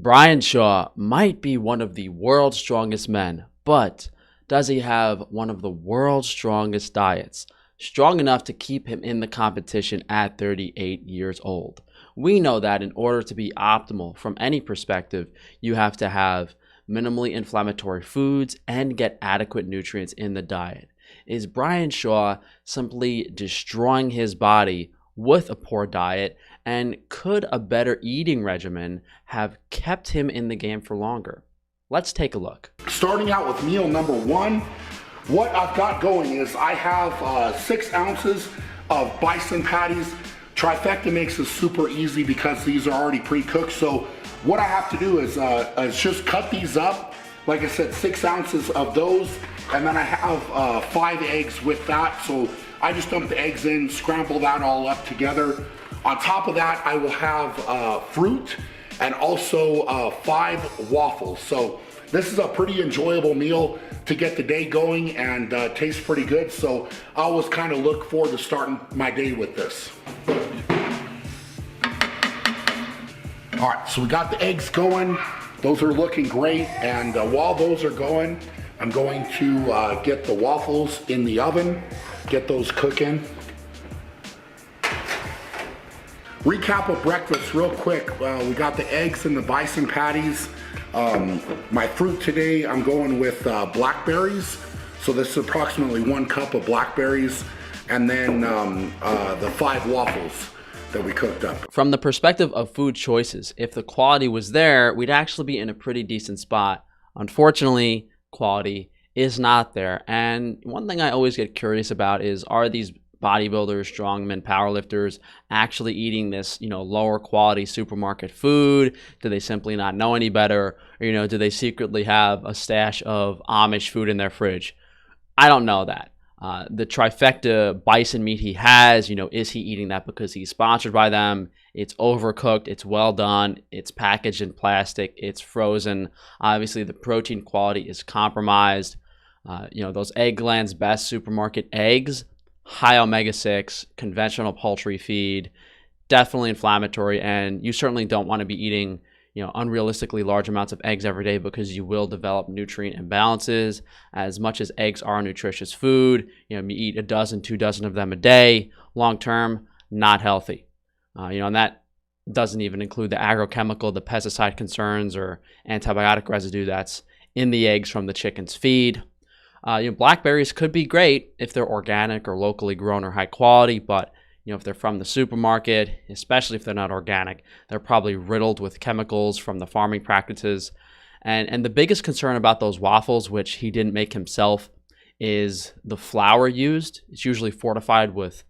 Brian Shaw might be one of the world's strongest men, but does he have one of the world's strongest diets? Strong enough to keep him in the competition at 38 years old. We know that in order to be optimal from any perspective, you have to have minimally inflammatory foods and get adequate nutrients in the diet. Is Brian Shaw simply destroying his body with a poor diet, and could a better eating regimen have kept him in the game for longer? Let's take a look. Starting out with meal number one, what I've got going is I have 6 ounces of bison patties. Trifecta makes this super easy because these are already pre-cooked. So what I have to do is just cut these up. Like I said, 6 ounces of those, and then I have 5 eggs with that. So I just dump the eggs in, scramble that all up together. On top of that, I will have fruit and also 5 waffles. So this is a pretty enjoyable meal to get the day going, and tastes pretty good. So I always kind of look forward to starting my day with this. All right, so we got the eggs going. Those are looking great. And while those are going, I'm going to get the waffles in the oven, get those cooking. Recap of breakfast real quick. We got the eggs and the bison patties. My fruit today, I'm going with blackberries. So this is approximately 1 cup of blackberries, and then the 5 waffles that we cooked up. From the perspective of food choices, if the quality was there, we'd actually be in a pretty decent spot. Unfortunately, quality is not there. And one thing I always get curious about is, are these bodybuilders, strongmen, powerlifters actually eating this, lower quality supermarket food? Do they simply not know any better? Or, do they secretly have a stash of Amish food in their fridge? I don't know that. The trifecta bison meat he has, is he eating that because he's sponsored by them? It's overcooked, it's well done, it's packaged in plastic, it's frozen. Obviously, the protein quality is compromised. Those Eggland's Best supermarket eggs, high omega-6, conventional poultry feed, definitely inflammatory, and you certainly don't want to be eating unrealistically large amounts of eggs every day, because you will develop nutrient imbalances. As much as eggs are nutritious food, you eat a dozen, 2 dozen of them a day, long term, not healthy. And that doesn't even include the agrochemical, the pesticide concerns, or antibiotic residue that's in the eggs from the chicken's feed. Blackberries could be great if they're organic or locally grown or high quality, but if they're from the supermarket, especially if they're not organic, they're probably riddled with chemicals from the farming practices. And the biggest concern about those waffles, which he didn't make himself, is the flour used. It's usually fortified with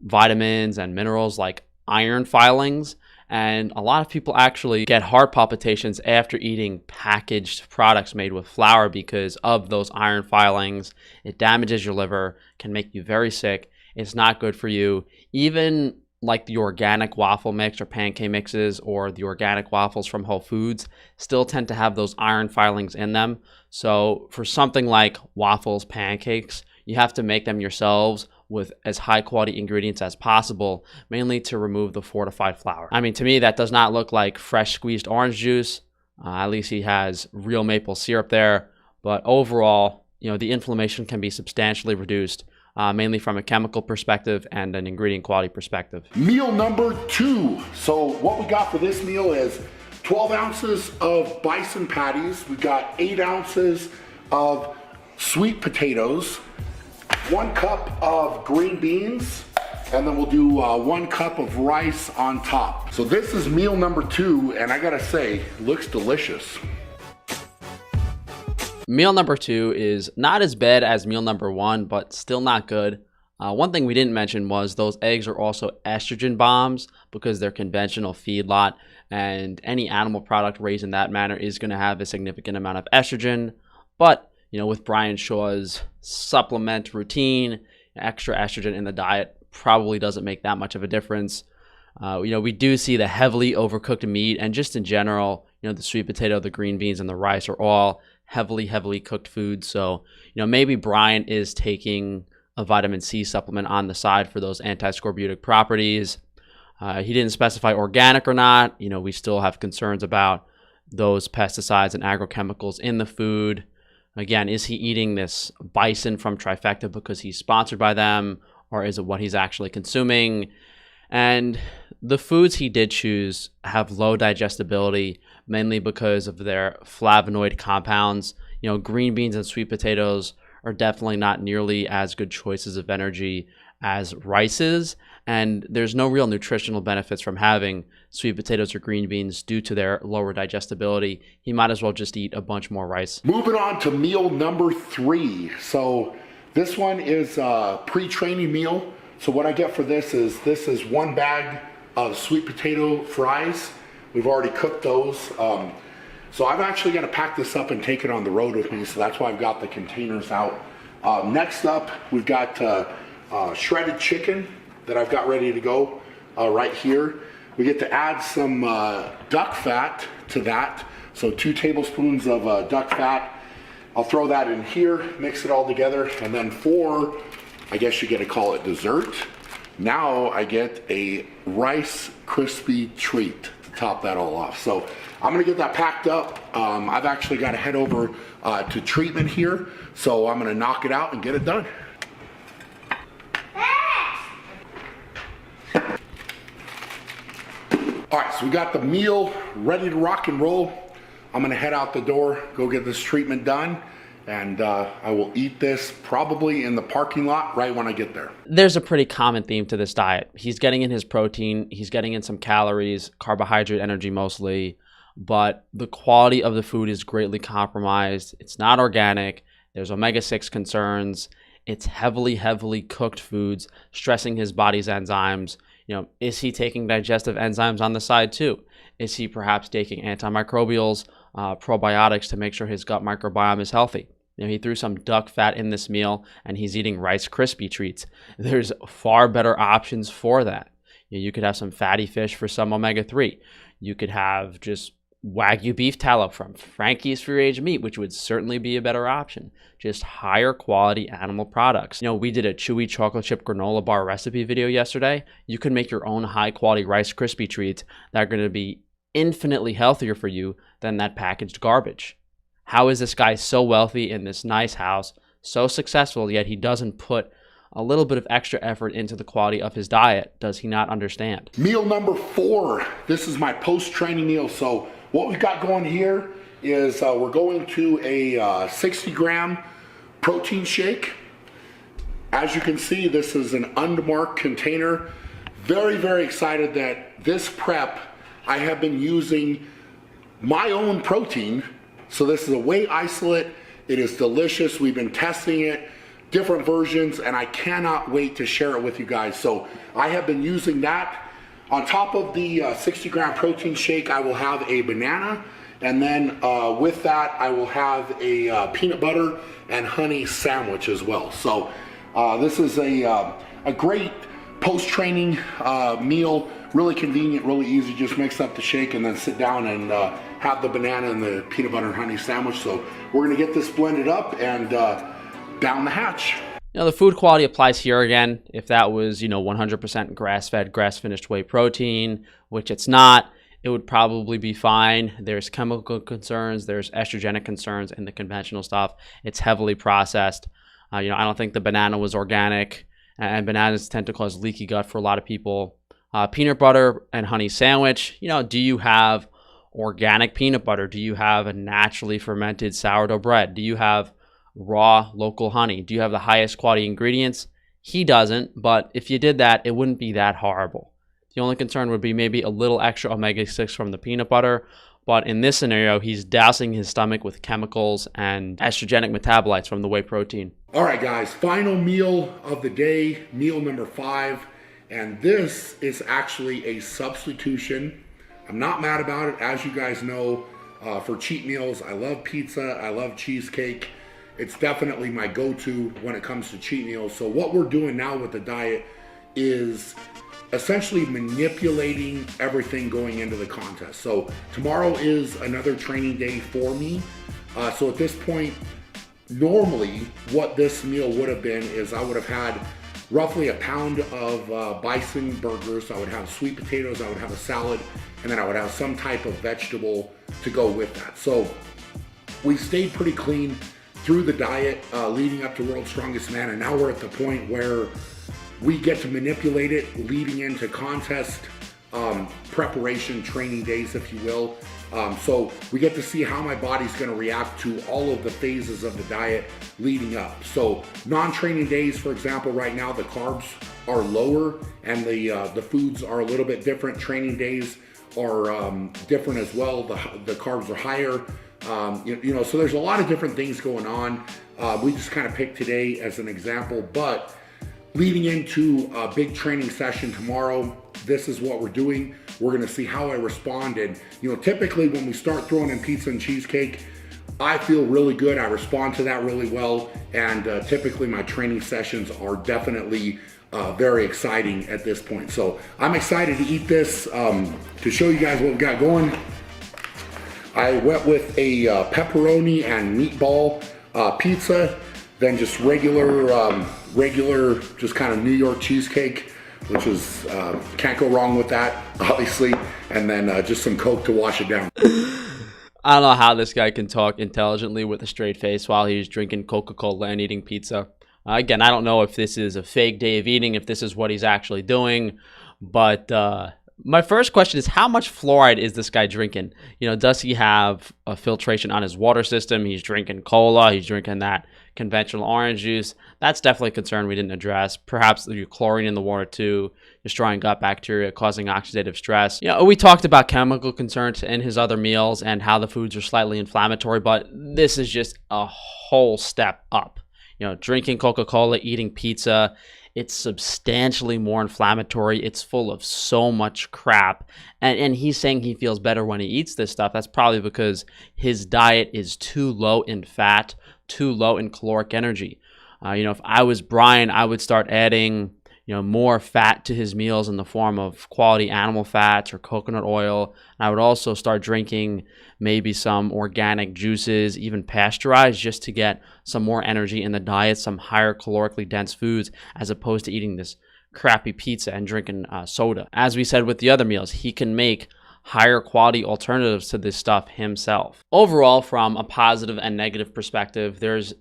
vitamins and minerals like iron filings. And a lot of people actually get heart palpitations after eating packaged products made with flour because of those iron filings. It damages your liver, can make you very sick. It's not good for you. Even like the organic waffle mix or pancake mixes, or the organic waffles from Whole Foods, still tend to have those iron filings in them. So for something like waffles, pancakes, you have to make them yourselves with as high quality ingredients as possible, mainly to remove the fortified flour. I mean, to me, that does not look like fresh squeezed orange juice. At least he has real maple syrup there. But overall, the inflammation can be substantially reduced, mainly from a chemical perspective and an ingredient quality perspective. Meal number 2. So what we got for this meal is 12 ounces of bison patties. We got 8 ounces of sweet potatoes, 1 cup of green beans, and then we'll do 1 cup of rice on top. So this is meal number 2, and I gotta say, looks delicious. Meal number 2 is not as bad as meal number 1, but still not good. One thing we didn't mention was those eggs are also estrogen bombs because they're conventional feedlot, and any animal product raised in that manner is going to have a significant amount of estrogen. But with Brian Shaw's supplement routine, extra estrogen in the diet probably doesn't make that much of a difference. We do see the heavily overcooked meat, and just in general, the sweet potato, the green beans, and the rice are all heavily cooked foods. So, maybe Brian is taking a vitamin C supplement on the side for those anti-scorbutic properties. He didn't specify organic or not. We still have concerns about those pesticides and agrochemicals in the food. Again, is he eating this bison from Trifecta because he's sponsored by them, or is it what he's actually consuming? And the foods he did choose have low digestibility, mainly because of their flavonoid compounds. You know, green beans and sweet potatoes are definitely not nearly as good choices of energy as rice is, and there's no real nutritional benefits from having sweet potatoes or green beans due to their lower digestibility. He might as well just eat a bunch more rice. Moving on to meal number 3. So this one is a pre-training meal. So what I get for this is 1 bag of sweet potato fries. We've already cooked those. So I've actually got to pack this up and take it on the road with me. So that's why I've got the containers out. Next up, we've got shredded chicken that I've got ready to go right here. We get to add some duck fat to that. So 2 tablespoons of duck fat. I'll throw that in here, mix it all together, and then for, I guess you get to call it dessert, now I get a Rice Krispie treat to top that all off. So I'm gonna get that packed up. I've actually got to head over to treatment here, so I'm gonna knock it out and get it done. All right, so we got the meal ready to rock and roll. I'm gonna head out the door, go get this treatment done, and I will eat this probably in the parking lot right when I get there. There's a pretty common theme to this diet. He's getting in his protein, he's getting in some calories, carbohydrate energy mostly, but the quality of the food is greatly compromised. It's not organic. There's omega-6 concerns. It's heavily cooked foods, stressing his body's enzymes. You know, is he taking digestive enzymes on the side too? Is he perhaps taking antimicrobials, probiotics to make sure his gut microbiome is healthy? You know, he threw some duck fat in this meal and he's eating Rice Krispie treats. There's far better options for that. You could have some fatty fish for some omega-3. You could have just Wagyu beef tallow from Frankie's Free Range Meat, which would certainly be a better option. Just higher quality animal products. You know, we did a chewy chocolate chip granola bar recipe video yesterday. You can make your own high quality Rice Krispie treats that are going to be infinitely healthier for you than that packaged garbage. How is this guy so wealthy in this nice house, so successful, yet he doesn't put a little bit of extra effort into the quality of his diet? Does he not understand? Meal number 4. This is my post-training meal. So what we've got going here is we're going to a 60 gram protein shake. As you can see, this is an unmarked container. Very excited that this prep, I have been using my own protein. So this is a whey isolate. It is delicious. We've been testing it, different versions, and I cannot wait to share it with you guys. So I have been using that. On top of the 60 gram protein shake, I will have a banana, and then with that, I will have a peanut butter and honey sandwich as well. So this is a great post-training meal, really convenient, really easy. Just mix up the shake and then sit down and have the banana and the peanut butter and honey sandwich. So we're gonna get this blended up and down the hatch. You know, the food quality applies here again. If that was, 100% grass-fed, grass-finished whey protein, which it's not, it would probably be fine. There's chemical concerns, there's estrogenic concerns in the conventional stuff. It's heavily processed. I don't think the banana was organic, and bananas tend to cause leaky gut for a lot of people. Peanut butter and honey sandwich. Do you have organic peanut butter? Do you have a naturally fermented sourdough bread? Do you have raw local honey? Do you have the highest quality ingredients? He doesn't, but if you did that, it wouldn't be that horrible. The only concern would be maybe a little extra omega-6 from the peanut butter, but in this scenario, he's dousing his stomach with chemicals and estrogenic metabolites from the whey protein. All right, guys, final meal of the day, meal number 5, and this is actually a substitution. I'm not mad about it. As you guys know, for cheat meals, I love pizza, I love cheesecake. It's definitely my go-to when it comes to cheat meals. So what we're doing now with the diet is essentially manipulating everything going into the contest. So tomorrow is another training day for me. So at this point, normally what this meal would have been is I would have had roughly a pound of bison burgers. I would have sweet potatoes, I would have a salad, and then I would have some type of vegetable to go with that. So we stayed pretty clean through the diet leading up to World's Strongest Man, and now we're at the point where we get to manipulate it leading into contest preparation, training days, if you will. So we get to see how my body's going to react to all of the phases of the diet leading up. So non-training days, for example, right now the carbs are lower and the foods are a little bit different. Training days are different as well. The carbs are higher. So there's a lot of different things going on. We just kind of picked today as an example, but leading into a big training session tomorrow, this is what we're doing. We're gonna see how I respond. And typically when we start throwing in pizza and cheesecake, I feel really good. I respond to that really well. And typically my training sessions are definitely very exciting at this point. So I'm excited to eat this, to show you guys what we got going. I went with a pepperoni and meatball pizza, then just regular, just kind of New York cheesecake, which is, can't go wrong with that, obviously. And then just some Coke to wash it down. I don't know how this guy can talk intelligently with a straight face while he's drinking Coca-Cola and eating pizza. Again, I don't know if this is a fake day of eating, if this is what he's actually doing, but my first question is, how much fluoride is this guy drinking? Does he have a filtration on his water system? He's drinking cola, he's drinking that conventional orange juice. That's definitely a concern we didn't address. Perhaps the chlorine in the water too, destroying gut bacteria, causing oxidative stress. We talked about chemical concerns in his other meals and how the foods are slightly inflammatory, but this is just a whole step up. Drinking Coca-Cola, eating pizza, it's substantially more inflammatory. It's full of so much crap. And he's saying he feels better when he eats this stuff. That's probably because his diet is too low in fat, too low in caloric energy. If I was Brian, I would start adding more fat to his meals in the form of quality animal fats or coconut oil. And I would also start drinking maybe some organic juices, even pasteurized, just to get some more energy in the diet, some higher calorically dense foods, as opposed to eating this crappy pizza and drinking soda. As we said with the other meals, he can make higher quality alternatives to this stuff himself. Overall, from a positive and negative perspective, there's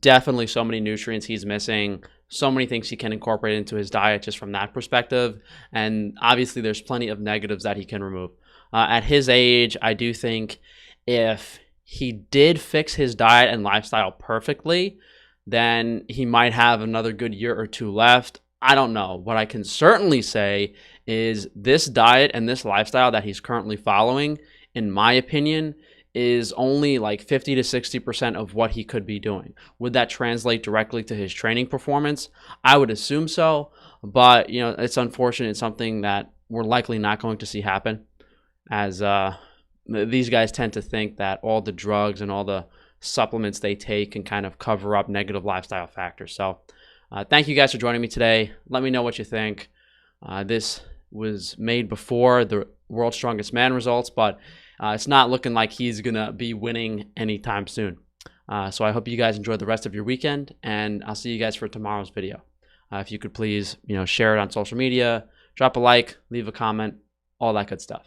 definitely so many nutrients he's missing, so many things he can incorporate into his diet just from that perspective. And obviously there's plenty of negatives that he can remove. At his age, I do think if he did fix his diet and lifestyle perfectly, then he might have another good year or two left. I don't know. What I can certainly say is this diet and this lifestyle that he's currently following, in my opinion, is only like 50 to 60% of what he could be doing. Would that translate directly to his training performance? I would assume so, but it's unfortunate. It's something that we're likely not going to see happen, as these guys tend to think that all the drugs and all the supplements they take can kind of cover up negative lifestyle factors. So thank you guys for joining me today. Let me know what you think. This was made before the World's Strongest Man results, but it's not looking like he's going to be winning anytime soon. So I hope you guys enjoy the rest of your weekend, and I'll see you guys for tomorrow's video. If you could please, share it on social media, drop a like, leave a comment, all that good stuff.